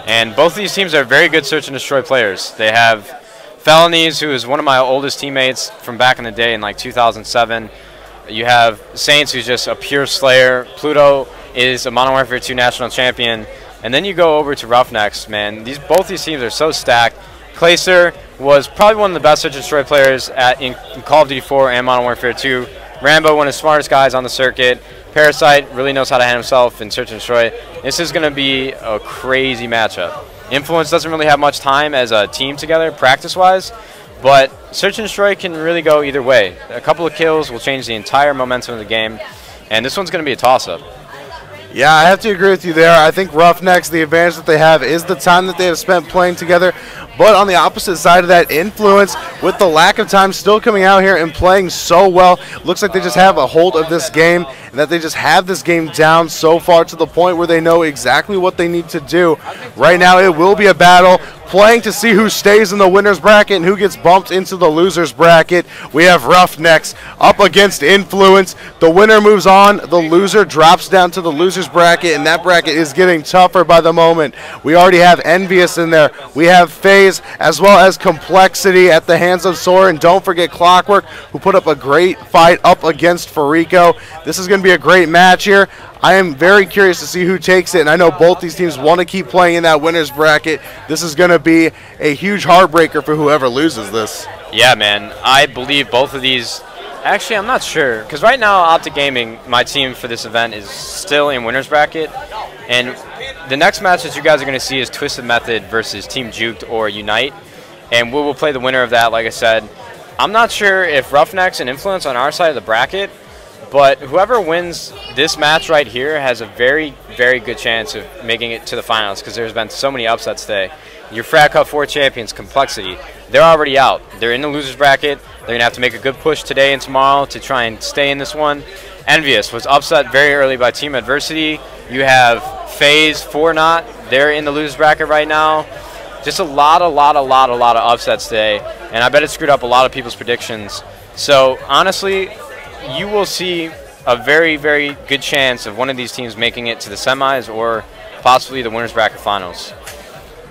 And both of these teams are very good search and destroy players. They have Felonies, who is one of my oldest teammates from back in the day in like 2007. You have Saints, who's just a pure slayer. Pluto is a Modern Warfare 2 national champion. And then you go over to RoughNeX, man. Both these teams are so stacked. Clayster was probably one of the best search and destroy players in Call of Duty 4 and Modern Warfare 2. Rambo, one of the smartest guys on the circuit. Parasite really knows how to handle himself in search and destroy. This is going to be a crazy matchup. Influence doesn't really have much time as a team together, practice-wise, but search and destroy can really go either way. A couple of kills will change the entire momentum of the game, and this one's going to be a toss-up. Yeah, I have to agree with you there. I think RoughNeX, the advantage that they have is the time that they have spent playing together. But on the opposite side of that, Influence, with the lack of time, still coming out here and playing so well. Looks like they just have a hold of this game, and that they just have this game down so far to the point where they know exactly what they need to do. Right now, it will be a battle, playing to see who stays in the winner's bracket and who gets bumped into the loser's bracket. We have RoughNeX up against Influence. The winner moves on. The loser drops down to the loser's bracket, and that bracket is getting tougher by the moment. We already have Envious in there. We have FaZe, as well as Complexity at the hands of Sora, and don't forget Clockwork, who put up a great fight up against Farico. This is going to be a great match here. I am very curious to see who takes it, and I know both these teams want to keep playing in that winner's bracket. This is going to be a huge heartbreaker for whoever loses this. Yeah, man. I believe both of these. Actually, I'm not sure, because right now, Optic Gaming, my team for this event, is still in winner's bracket, and the next match that you guys are going to see is Twisted Method versus Team Juked or Unite, and we will play the winner of that, like I said. I'm not sure if RoughNeX and Influence on our side of the bracket, but whoever wins this match right here has a very, very good chance of making it to the finals, because there's been so many upsets today. Your Frat Cup 4 champions, Complexity, they're already out. They're in the loser's bracket. They're going to have to make a good push today and tomorrow to try and stay in this one. Envious was upset very early by Team Adversity. You have FaZe, 4-Not. They're in the loser's bracket right now. Just a lot of upsets today, and I bet it screwed up a lot of people's predictions. So, honestly, you will see a very, very good chance of one of these teams making it to the semis or possibly the winner's bracket finals.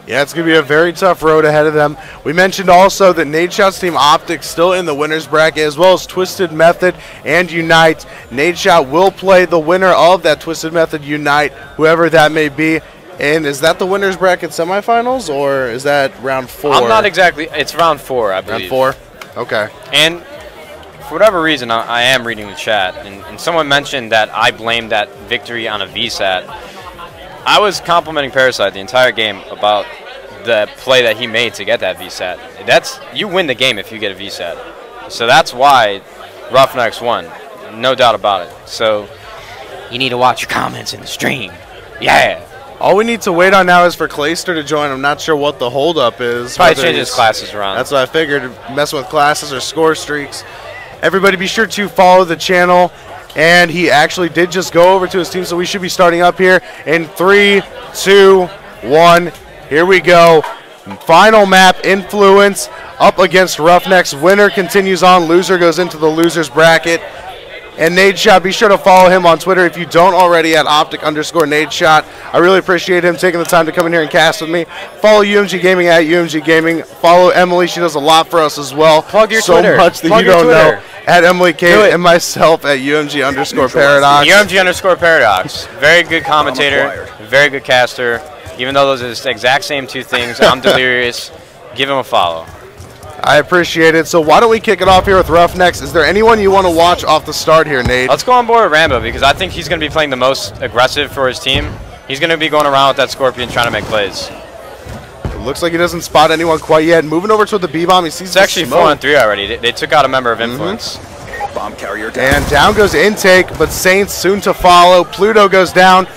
Yeah, it's going to be a very tough road ahead of them. We mentioned also that Nadeshot's team Optic still in the winner's bracket, as well as Twisted Method and Unite. Nadeshot will play the winner of that Twisted Method Unite, whoever that may be. And is that the winner's bracket semifinals, or is that round 4? I'm not exactly. It's round 4, I believe. Round 4? Okay. And for whatever reason, I am reading the chat, and someone mentioned that I blamed that victory on a VSAT. I was complimenting Parasite the entire game about the play that he made to get that VSAT. You win the game if you get a VSAT. So that's why RoughNeX won, no doubt about it. So you need to watch your comments in the stream. Yeah. All we need to wait on now is for Clayster to join. I'm not sure what the holdup is. Probably change his classes around. That's what I figured, messing with classes or score streaks. Everybody be sure to follow the channel. And he actually did just go over to his team, so we should be starting up here in 3, 2, 1. Here we go. Final map, Influence up against RoughNeX. Winner continues on. Loser goes into the loser's bracket. And Nadeshot, be sure to follow him on Twitter if you don't already at Optic_Nadeshot. I really appreciate him taking the time to come in here and cast with me. Follow UMG Gaming at UMG Gaming. Follow Emily. She does a lot for us as well. Plug your Twitter. So much that you don't know. At Emily K and myself at UMG_Paradox. UMG_Paradox. Very good commentator. Very good caster. Even though those are the exact same two things, I'm delirious. Give him a follow. I appreciate it. So why don't we kick it off here with RoughNeX? Is there anyone you want to watch off the start here, Nate? Let's go on board with Rambo, because I think he's going to be playing the most aggressive for his team. He's going to be going around with that Scorpion trying to make plays. It looks like he doesn't spot anyone quite yet. Moving over to the B-bomb, he sees it's actually 4-on-3 already. They took out a member of Influence. Bomb carrier down. And down goes Intake, but Saints soon to follow. Pluto goes down,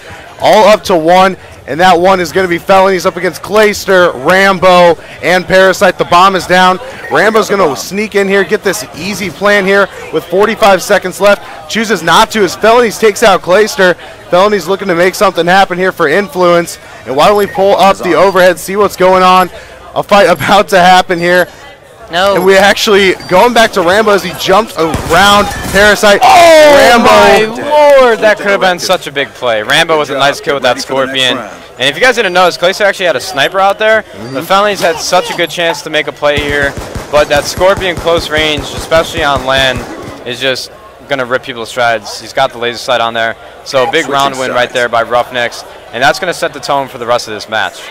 all up to 1. And that one is going to be Felonies up against Clayster, Rambo, and Parasite. The bomb is down. Rambo's going to sneak in here, get this easy plan here with 45 seconds left. Chooses not to as Felonies takes out Clayster. Felonies looking to make something happen here for Influence. And why don't we pull up the overhead, see what's going on. A fight about to happen here. No. And we actually, going back to Rambo as he jumps around Parasite. Oh, Rambo. My Lord, that could have been such a big play. Rambo with a nice kill with that Scorpion. And if you guys didn't notice, Clayster actually had a sniper out there. The Felonies had such a good chance to make a play here, but that Scorpion close range, especially on land, is just going to rip people's strides. He's got the laser sight on there. So a big round win right there by RoughNeX, and that's going to set the tone for the rest of this match.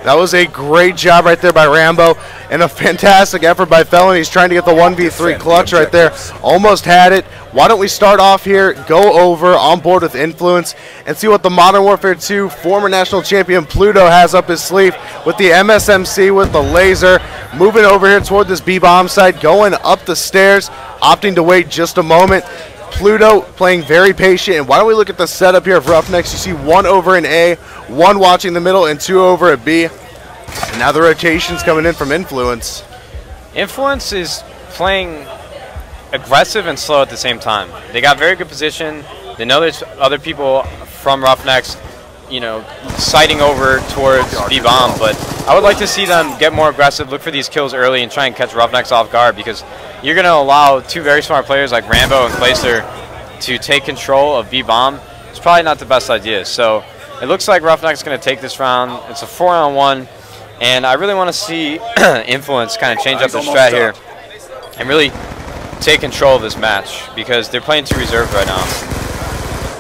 That was a great job right there by Rambo, and a fantastic effort by Felonies trying to get the 1v3 clutch right there. Almost had it. Why don't we start off here, go over on board with Influence, and see what the Modern Warfare 2 former national champion Pluto has up his sleeve with the MSMC with the laser. Moving over here toward this B-bomb site, going up the stairs, opting to wait just a moment. Pluto playing very patient, and why don't we look at the setup here of RoughNeX. You see 1 over in A, 1 watching the middle, and 2 over at B. And now the rotation's coming in from Influence. Influence is playing aggressive and slow at the same time. They got very good position. They know there's other people from RoughNeX, you know, sighting over towards B-bomb, but I would like to see them get more aggressive, look for these kills early, and try and catch RoughNeX off guard, because you're going to allow 2 very smart players like Rambo and Clayster to take control of B-bomb. It's probably not the best idea. So it looks like RoughNeX is going to take this round. It's a 4-on-1, and I really want to see Influence kind of change up their strat here and really take control of this match, because they're playing too reserved right now.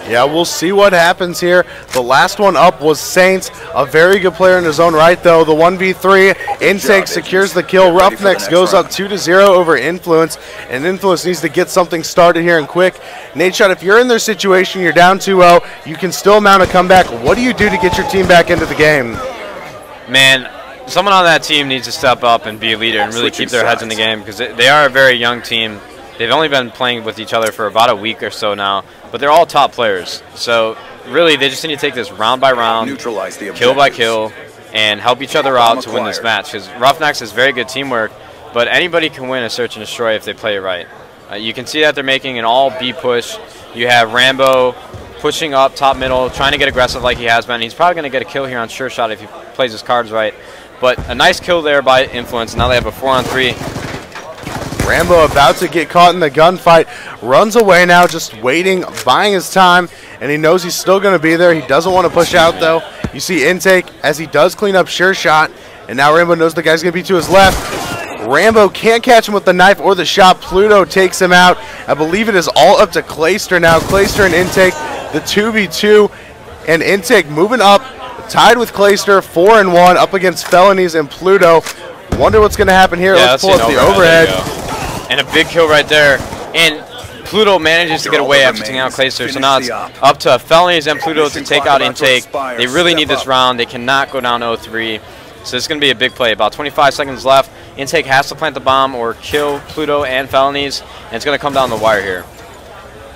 Yeah, we'll see what happens here. The last one up was Saints, a very good player in his own right, though. The 1v3, Intake secures the kill. RoughNeX goes up 2-0 over Influence, and Influence needs to get something started here and quick. Nadeshot, if you're in their situation, you're down 2-0, you can still mount a comeback. What do you do to get your team back into the game? Man, someone on that team needs to step up and be a leader and really keep their heads in the game, because they are a very young team. They've only been playing with each other for about a week or so now, but they're all top players. So really, they just need to take this round by round, kill by kill, and help each other out to win this match. Because RoughNeX is very good teamwork, but anybody can win a search and destroy if they play it right. You can see that they're making an all B push. You have Rambo pushing up top middle, trying to get aggressive like he has been. He's probably going to get a kill here on Sure Shot if he plays his cards right. But a nice kill there by Influence. Now they have a 4-on-3. Rambo about to get caught in the gunfight, runs away now, just waiting, buying his time, and he knows he's still going to be there. He doesn't want to push out, though. You see Intake as he does clean up Sure Shot, and now Rambo knows the guy's going to be to his left. Rambo can't catch him with the knife or the shot. Pluto takes him out. I believe it is all up to Clayster now. Clayster and Intake, the 2v2, and Intake moving up, tied with Clayster, 4-1, up against Felonies and Pluto. Wonder what's going to happen here. Yeah, let's pull up the overhead. And a big kill right there. And Pluto manages to get away after taking out Clayster. So now it's up to Felonies and Pluto to take out Intake. They really need this round. They cannot go down 0-3. So it's going to be a big play. About 25 seconds left. Intake has to plant the bomb or kill Pluto and Felonies. And it's going to come down the wire here.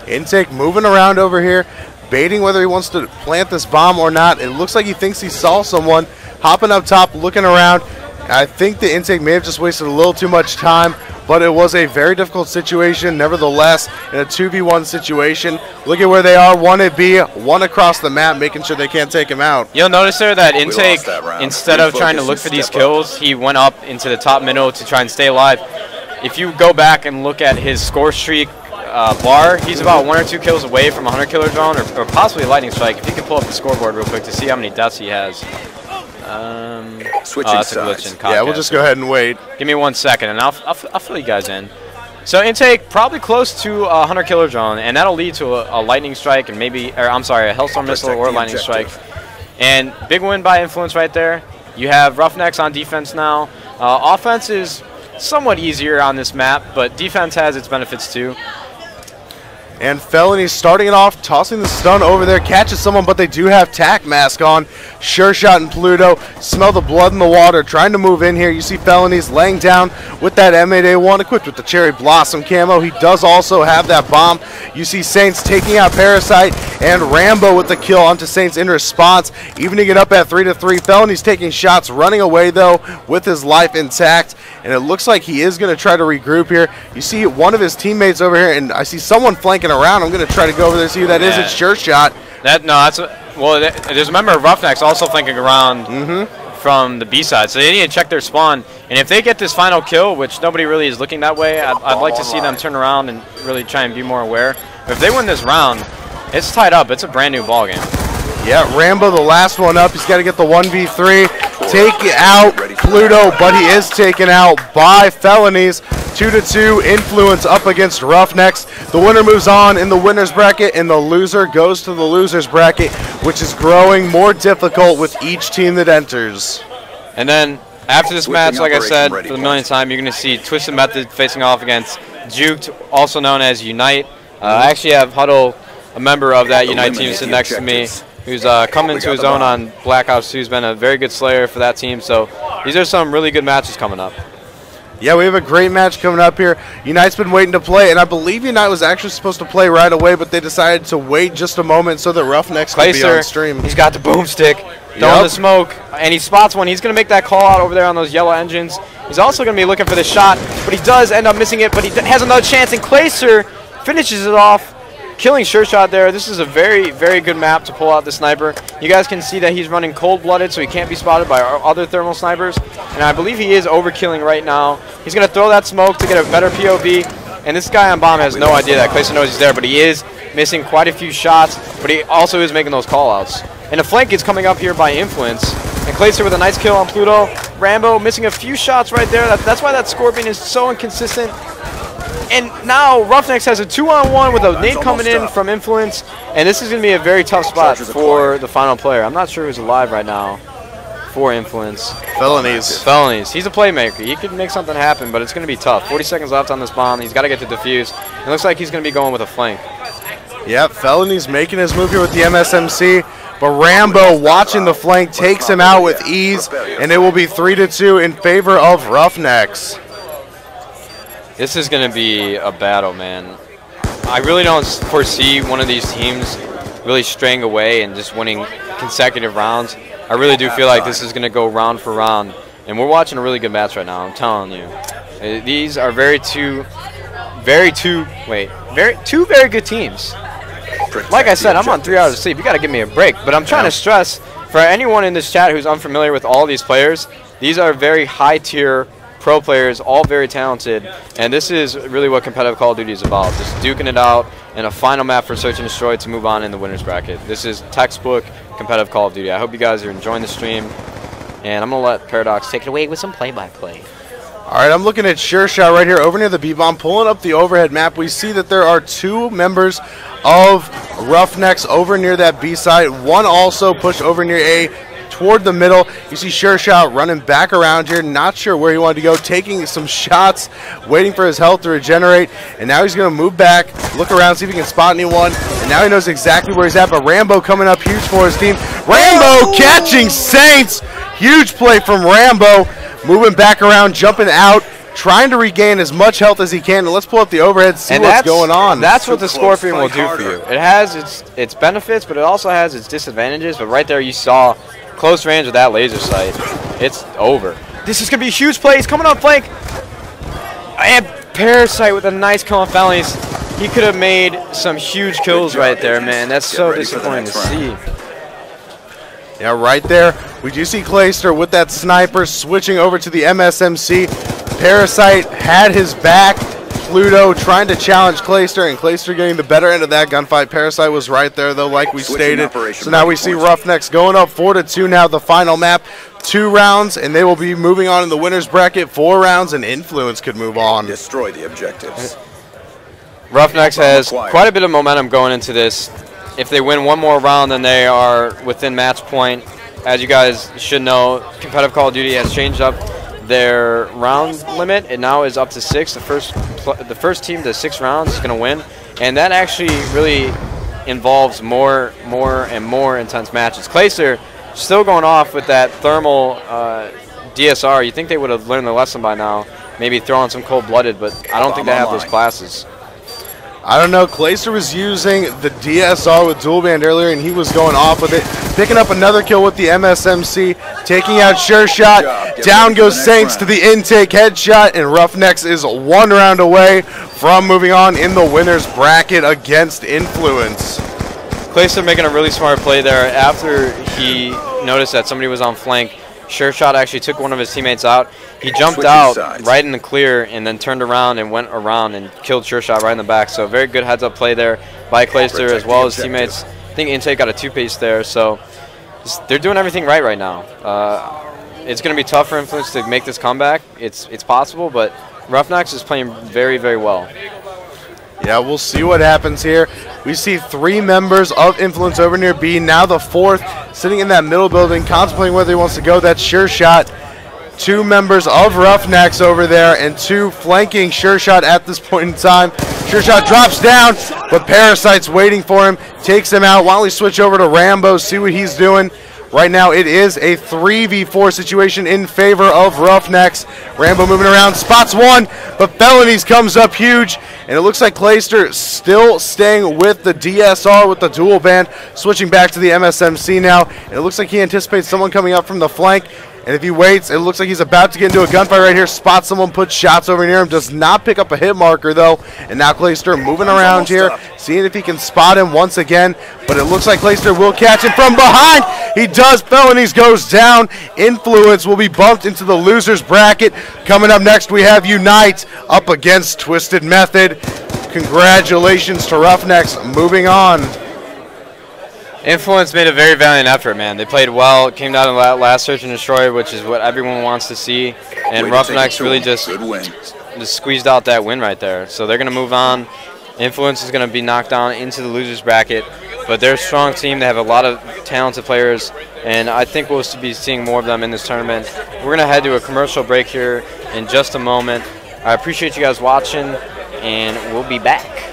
Intake moving around over here, baiting whether he wants to plant this bomb or not. It looks like he thinks he saw someone hopping up top, looking around. I think the Intake may have just wasted a little too much time, but it was a very difficult situation. Nevertheless, in a 2v1 situation, look at where they are, 1 at B, 1 across the map, making sure they can't take him out. You'll notice there that Intake, instead of trying to look for these kills, he went up into the top middle to try and stay alive. If you go back and look at his score streak bar, he's about 1 or 2 kills away from a 100-killer drone or possibly a lightning strike. If you can pull up the scoreboard real quick to see how many deaths he has. Switching sides. Yeah, we'll just go ahead and wait. Give me 1 second, and I'll fill you guys in. So Intake probably close to a 100-killer drone, and that'll lead to a lightning strike and maybe, or I'm sorry, a Hellstorm missile or a lightning strike. And big win by Influence right there. You have RoughNeX on defense now. Offense is somewhat easier on this map, but defense has its benefits too. And Felonies starting it off, tossing the stun over there, catches someone, but they do have tac mask on. Sure Shot and Pluto smell the blood in the water, trying to move in here. You see Felonies laying down with that M8A1 equipped with the Cherry Blossom camo. He does also have that bomb. You see Saints taking out Parasite and Rambo with the kill onto Saints in response, evening it up at 3-3. Felonies taking shots, running away though with his life intact, and it looks like he is going to try to regroup here. You see one of his teammates over here, and I see someone flanking around. I'm going to try to go over there and see who that is. It's Sure Shot. There's a member of RoughNeX also flanking around from the B side, so they need to check their spawn. And if they get this final kill, which nobody really is looking that way, I'd like to see them turn around and really try and be more aware. But if they win this round, it's tied up. It's a brand new ball game. Yeah, Rambo, the last one up. He's got to get the 1v3. Take out Pluto, but he is taken out by Felonies. 2-2 Influence up against RoughNeX. The winner moves on in the winner's bracket, and the loser goes to the loser's bracket, which is growing more difficult with each team that enters. And then after this match, like I said, for the millionth time, you're going to see Twisted Method facing off against Juked, also known as Unite. I actually have Huddle, a member of that Unite team, sitting next to me, who's coming to his own on Black Ops 2. He's been a very good slayer for that team. So these are some really good matches coming up. Yeah, we have a great match coming up here. Unite's been waiting to play, and I believe Unite was actually supposed to play right away, but they decided to wait just a moment so that RoughNeX could be on stream. He's got the boomstick, throwing the smoke, and he spots one. He's going to make that call out over there on those yellow engines. He's also going to be looking for the shot, but he does end up missing it, but he has another chance, and Clayster finishes it off, killing Sure Shot there. This is a very, very good map to pull out the sniper. You guys can see that he's running cold-blooded, so he can't be spotted by our other thermal snipers. And I believe he is overkilling right now. He's going to throw that smoke to get a better POV. And this guy on bomb has no idea that Clayster knows he's there, but he is missing quite a few shots, but he also is making those call-outs. And the flank is coming up here by Influence. And Clayster with a nice kill on Pluto. Rambo missing a few shots right there. That's why that Scorpion is so inconsistent. And now RoughNeX has a 2-on-1 with a nade coming in from Influence, and this is going to be a very tough spot for the final player. I'm not sure who's alive right now for Influence. Felonies. He's a playmaker. He could make something happen, but it's going to be tough. 40 seconds left on this bomb. He's got to get the defuse. It looks like he's going to be going with a flank. Yep, Felonies making his move here with the MSMC, but Rambo watching the flank takes him out with ease, and it will be 3-2 in favor of RoughNeX. This is going to be a battle, man. I really don't foresee one of these teams really straying away and just winning consecutive rounds. I really do feel like this is going to go round for round. And we're watching a really good match right now, I'm telling you. These are two very good teams. Like I said, I'm on 3 hours of sleep. You got to give me a break. But I'm trying to stress, for anyone in this chat who's unfamiliar with all these players, these are very high-tier pro players, all very talented, and this is really what competitive Call of Duty is about, just duking it out in a final map for Search and Destroy to move on in the winner's bracket. This is textbook competitive Call of Duty. I hope you guys are enjoying the stream, and I'm going to let Paradox take it away with some play-by-play. All right, I'm looking at Sure Shot right here over near the B-bomb, pulling up the overhead map. We see that there are 2 members of RoughNeX over near that B side, one also pushed over near A, toward the middle. You see Sure Shot running back around here, not sure where he wanted to go, taking some shots, waiting for his health to regenerate, and now he's going to move back, look around, see if he can spot anyone, and now he knows exactly where he's at, but Rambo coming up huge for his team. Rambo catching Saints! Huge play from Rambo, moving back around, jumping out, trying to regain as much health as he can. And let's pull up the overhead, see what's going on. That's what the Scorpion will do for you. It has its benefits, but it also has its disadvantages, but right there you saw close range with that laser sight. It's over. This is going to be a huge play. He's coming on flank. And Parasite with a nice kill on Felonies. He could have made some huge kills right there, man. That's so disappointing to see. Yeah, right there. We do see Clayster with that sniper switching over to the MSMC. Parasite had his back. Pluto trying to challenge Clayster, and Clayster getting the better end of that gunfight. Parasite was right there, though, like we stated. So now we see RoughNeX going up 4-2 now, the final map. 2 rounds, and they will be moving on in the winner's bracket. 4 rounds, and Influence could move on. Destroy the objectives. RoughNeX has quite a bit of momentum going into this. If they win one more round, then they are within match point. As you guys should know, competitive Call of Duty has changed up their round limit. It now is up to 6. The first team to 6 rounds is going to win, and that actually really involves more and more intense matches. Clayster still going off with that thermal DSR. You think they would have learned the lesson by now, maybe throw on some cold-blooded, but I don't think they have those classes. I don't know. Clayster was using the DSR with dual band earlier, and he was going off with it. Picking up another kill with the MSMC, taking out Sure Shot. Down goes Saints to the intake headshot, and RoughNeX is 1 round away from moving on in the winner's bracket against Influence. Clayster making a really smart play there after he noticed that somebody was on flank. Sure Shot actually took one of his teammates out. He jumped out right in the clear and then turned around and went around and killed Sure Shot right in the back. So very good heads-up play there by Clayster, as well as teammates I think Intake got a 2-piece there, so they're doing everything right now. It's going to be tough for Influence to make this comeback. It's possible, but RoughNeX is playing very, very well. Yeah, we'll see what happens here. We see 3 members of Influence over near B. Now the 4th sitting in that middle building, contemplating whether he wants to go. That's Sure Shot. 2 members of RoughNeX over there and 2 flanking Sure Shot at this point in time. Sure Shot drops down, but Parasite's waiting for him, takes him out. Why don't we switch over to Rambo, see what he's doing. Right now it is a 3v4 situation in favor of RoughNeX. Rambo moving around, spots one, but Felonies comes up huge. And it looks like Clayster still staying with the DSR with the dual band, switching back to the MSMC now. And it looks like he anticipates someone coming up from the flank. And if he waits, it looks like he's about to get into a gunfight right here. Spots someone, puts shots over near him. Does not pick up a hit marker, though. And now Clayster moving around here, seeing if he can spot him once again. But it looks like Clayster will catch him from behind. He does. Felonies goes down. Influence will be bumped into the losers bracket. Coming up next, we have Unite up against Twisted Method. Congratulations to RoughNeX. Moving on. Influence made a very valiant effort, man. They played well. It came down to that last search and destroy, which is what everyone wants to see. And RoughNeX really just squeezed out that win right there. So they're going to move on. Influence is going to be knocked down into the losers bracket. But they're a strong team. They have a lot of talented players. And I think we'll be seeing more of them in this tournament. We're going to head to a commercial break here in just a moment. I appreciate you guys watching, and we'll be back.